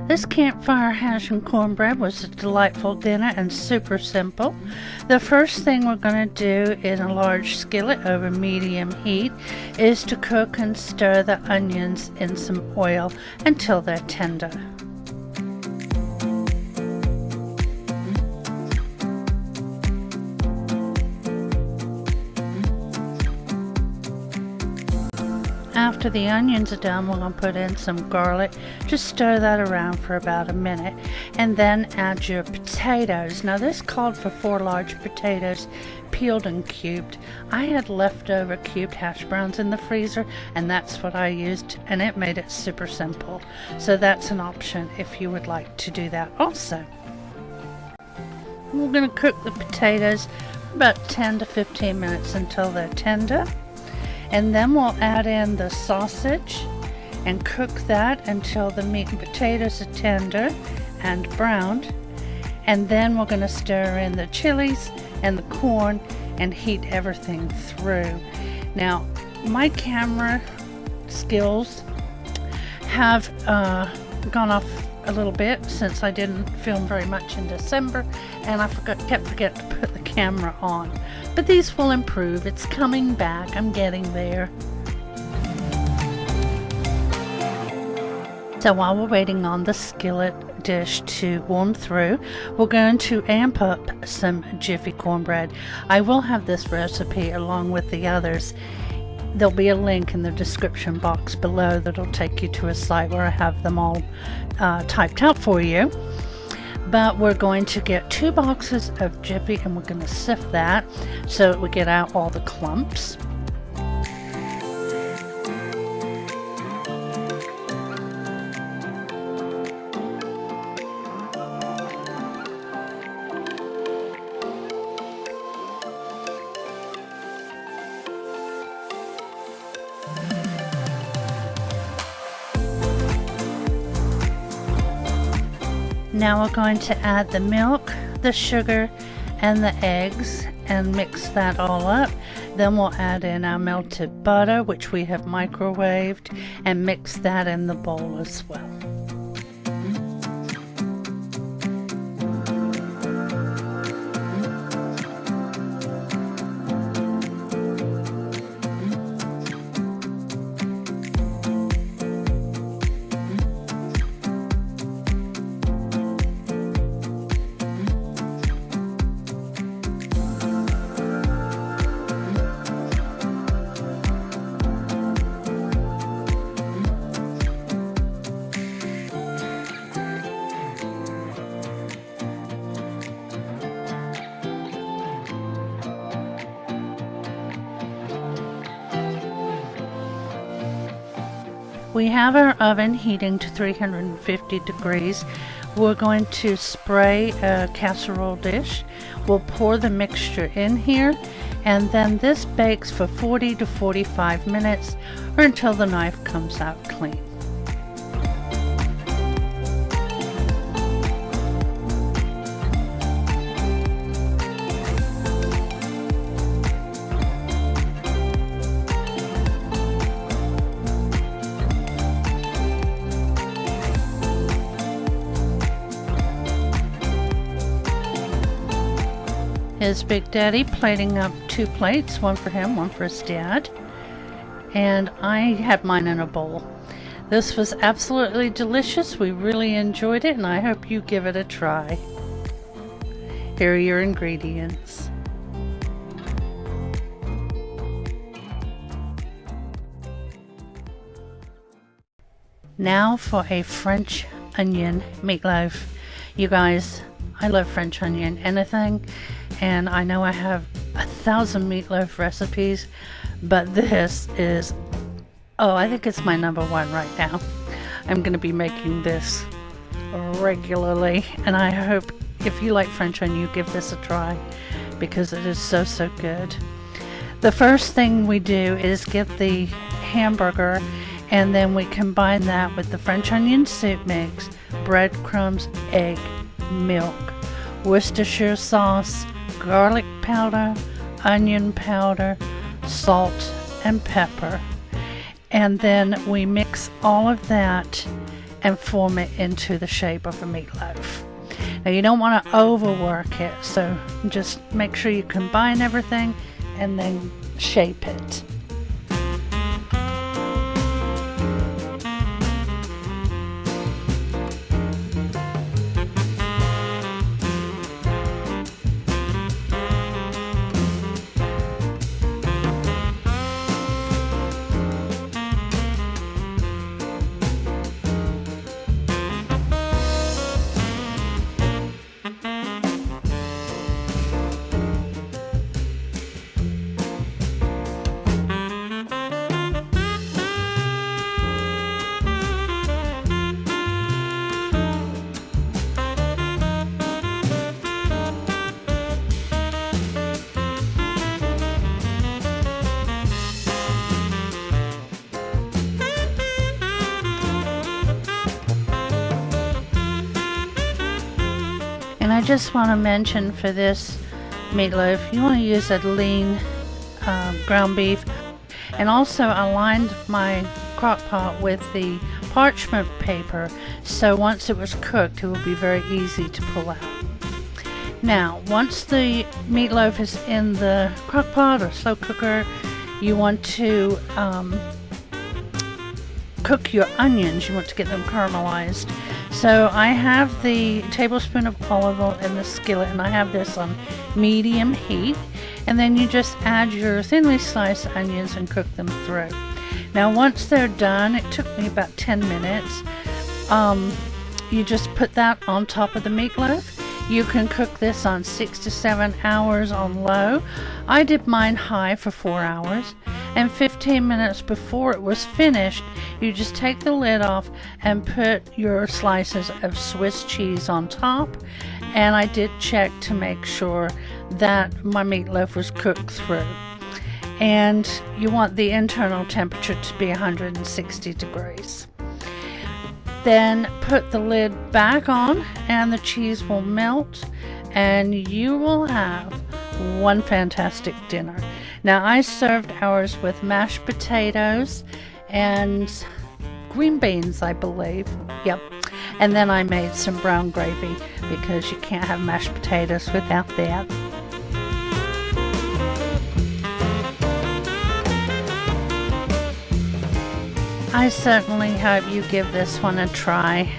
This campfire hash and cornbread was a delightful dinner and super simple. The first thing we're going to do in a large skillet over medium heat is to cook and stir the onions in some oil until they're tender. After the onions are done, we're going to put in some garlic. Just stir that around for about a minute and then add your potatoes. Now this called for 4 large potatoes, peeled and cubed. I had leftover cubed hash browns in the freezer and that's what I used, and it made it super simple. So that's an option if you would like to do that also. We're going to cook the potatoes for about 10 to 15 minutes until they're tender. And then we'll add in the sausage and cook that until the meat and potatoes are tender and browned. And then we're going to stir in the chilies and the corn and heat everything through. Now, my camera skills have gone off a little bit since I didn't film very much in December, and I kept forgetting to put the camera on. But these will improve. It's coming back. I'm getting there. So while we're waiting on the skillet dish to warm through, we're going to amp up some Jiffy cornbread. I will have this recipe along with the others. There'll be a link in the description box below that'll take you to a site where I have them all typed out for you. But we're going to get 2 boxes of Jiffy and we're going to sift that so that we get out all the clumps. Now we're going to add the milk, the sugar, and the eggs and mix that all up. Then we'll add in our melted butter, which we have microwaved, and mix that in the bowl as well. We have our oven heating to 350 degrees. We're going to spray a casserole dish. We'll pour the mixture in here, and then this bakes for 40 to 45 minutes or until the knife comes out clean. Here's Big Daddy plating up 2 plates, one for him, one for his dad. And I have mine in a bowl. This was absolutely delicious. We really enjoyed it and I hope you give it a try. Here are your ingredients. Now for a French onion meatloaf. You guys, I love French onion anything, and I know I have 1,000 meatloaf recipes, but this is, I think it's my #1 right now. I'm going to be making this regularly, and I hope if you like French onion, you give this a try because it is so good. The first thing we do is get the hamburger, and then we combine that with the French onion soup mix, breadcrumbs, egg, milk, Worcestershire sauce, garlic powder, onion powder, salt, and pepper. And then we mix all of that and form it into the shape of a meatloaf. Now you don't want to overwork it, so just make sure you combine everything and then shape it. And I just want to mention for this meatloaf, you want to use a lean ground beef. And also I lined my crock pot with the parchment paper, so once it was cooked it will be very easy to pull out. Now once the meatloaf is in the crock pot or slow cooker, you want to cook your onions. You want to get them caramelized. So I have the tablespoon of olive oil in the skillet, and I have this on medium heat, and then you just add your thinly sliced onions and cook them through. Now once they're done, it took me about 10 minutes, you just put that on top of the meatloaf. You can cook this on 6 to 7 hours on low. I did mine high for 4 hours, and 15 minutes before it was finished, you just take the lid off and put your slices of Swiss cheese on top. And I did check to make sure that my meatloaf was cooked through. And you want the internal temperature to be 160 degrees. Then put the lid back on and the cheese will melt, and you will have one fantastic dinner. Now I served ours with mashed potatoes and green beans, I believe. Yep. And then I made some brown gravy because you can't have mashed potatoes without that. I certainly hope you give this one a try,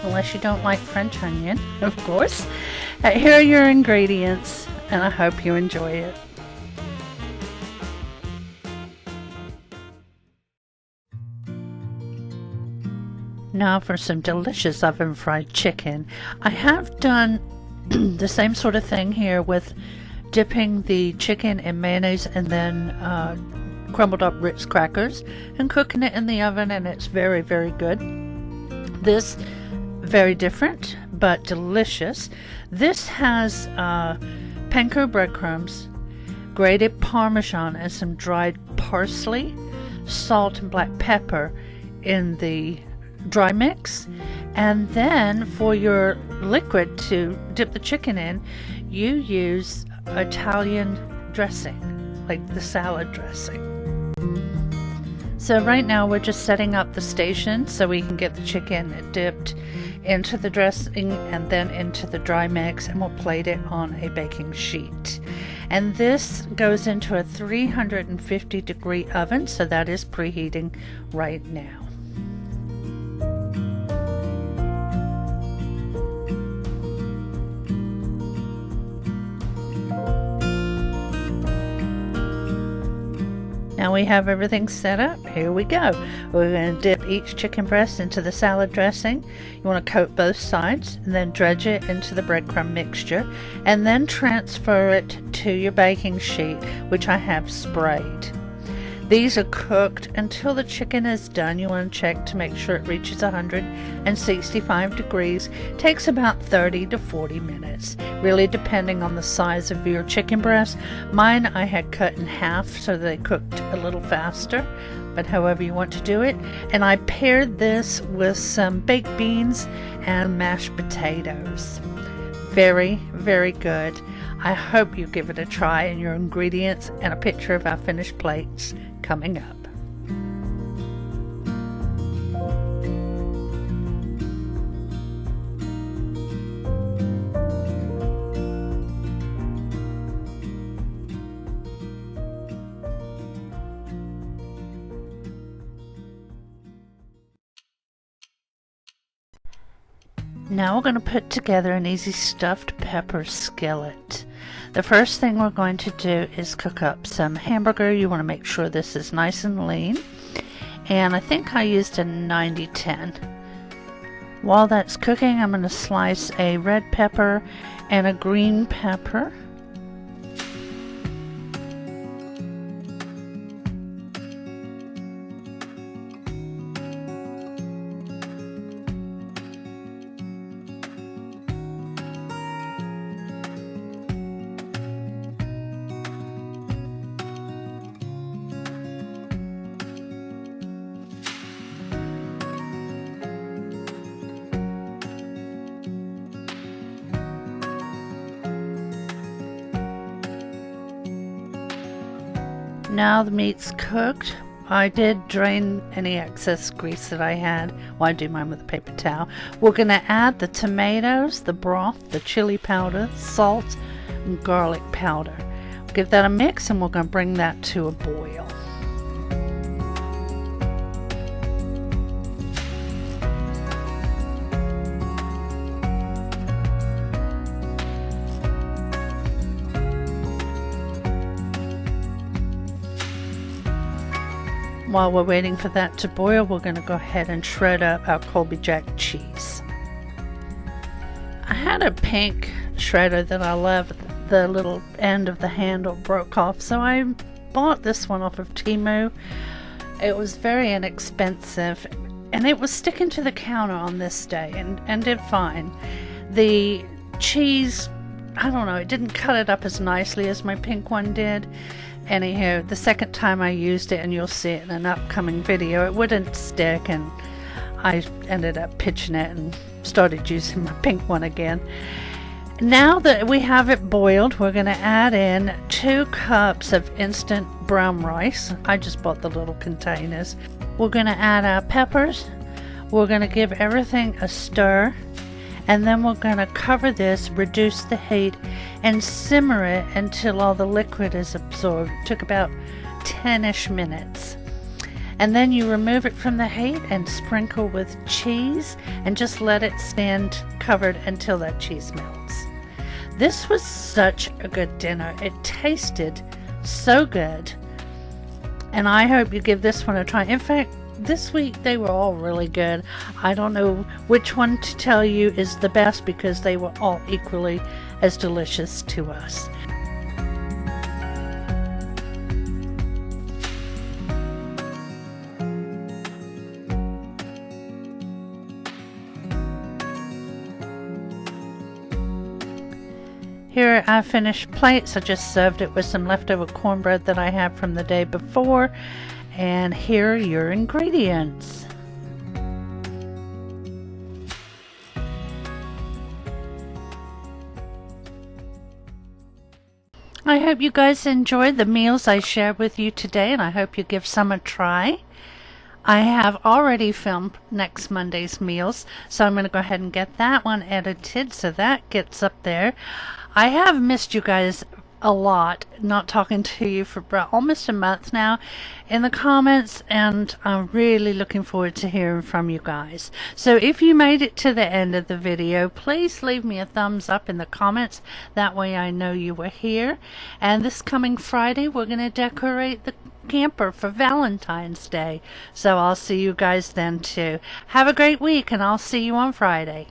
unless you don't like French onion, of course. Here are your ingredients, and I hope you enjoy it. Now for some delicious oven fried chicken. I have done the same sort of thing here with dipping the chicken in mayonnaise and then crumbled up Ritz crackers and cooking it in the oven, and it's very, very good. This, very different but delicious. This has panko breadcrumbs, grated Parmesan, and some dried parsley, salt and black pepper in the dry mix. And then for your liquid to dip the chicken in, you use Italian dressing, like the salad dressing. So right now we're just setting up the station so we can get the chicken dipped into the dressing and then into the dry mix, and we'll plate it on a baking sheet. And this goes into a 350 degree oven, so that is preheating right now. Now we have everything set up. Here we go. We're going to dip each chicken breast into the salad dressing. You want to coat both sides and then dredge it into the breadcrumb mixture, and then transfer it to your baking sheet, which I have sprayed. These are cooked until the chicken is done. You want to check to make sure it reaches 165 degrees. Takes about 30 to 40 minutes, really depending on the size of your chicken breast. Mine I had cut in half so they cooked a little faster, but however you want to do it. And I paired this with some baked beans and mashed potatoes. Very, very good. I hope you give it a try, and your ingredients and a picture of our finished plates coming up. Now we're going to put together an easy stuffed pepper skillet. The first thing we're going to do is cook up some hamburger. You want to make sure this is nice and lean. And I think I used a 90-10. While that's cooking, I'm going to slice a red pepper and a green pepper. Now the meat's cooked. I did drain any excess grease that I had. Well, I do mine with a paper towel. We're going to add the tomatoes, the broth, the chili powder, salt, and garlic powder. Give that a mix and we're going to bring that to a boil. While we're waiting for that to boil, we're going to go ahead and shred up our Colby Jack cheese. I had a pink shredder that I love. The little end of the handle broke off, so I bought this one off of Temu. It was very inexpensive, and it was sticking to the counter on this day and did fine. The cheese, I don't know, it didn't cut it up as nicely as my pink one did. Anyhow, the second time I used it, and you'll see it in an upcoming video, it wouldn't stick, and I ended up pitching it and started using my pink one again. Now that we have it boiled, we're going to add in 2 cups of instant brown rice. I just bought the little containers. We're going to add our peppers. We're going to give everything a stir. And then we're going to cover this, reduce the heat, and simmer it until all the liquid is absorbed. It took about 10-ish minutes. And then you remove it from the heat and sprinkle with cheese and just let it stand covered until that cheese melts. This was such a good dinner. It tasted so good. And I hope you give this one a try. In fact, this week they were all really good. I don't know which one to tell you is the best because they were all equally as delicious to us. Here are our finished plates. I just served it with some leftover cornbread that I had from the day before. And here are your ingredients. I hope you guys enjoyed the meals I shared with you today, and I hope you give some a try. I have already filmed next Monday's meals, so I'm going to go ahead and get that one edited so that gets up there. I have missed you guys a lot, not talking to you for almost a month now in the comments, and I'm really looking forward to hearing from you guys. So if you made it to the end of the video, please leave me a thumbs up in the comments. That way I know you were here. And this coming Friday we're going to decorate the camper for Valentine's Day. So I'll see you guys then too. Have a great week, and I'll see you on Friday.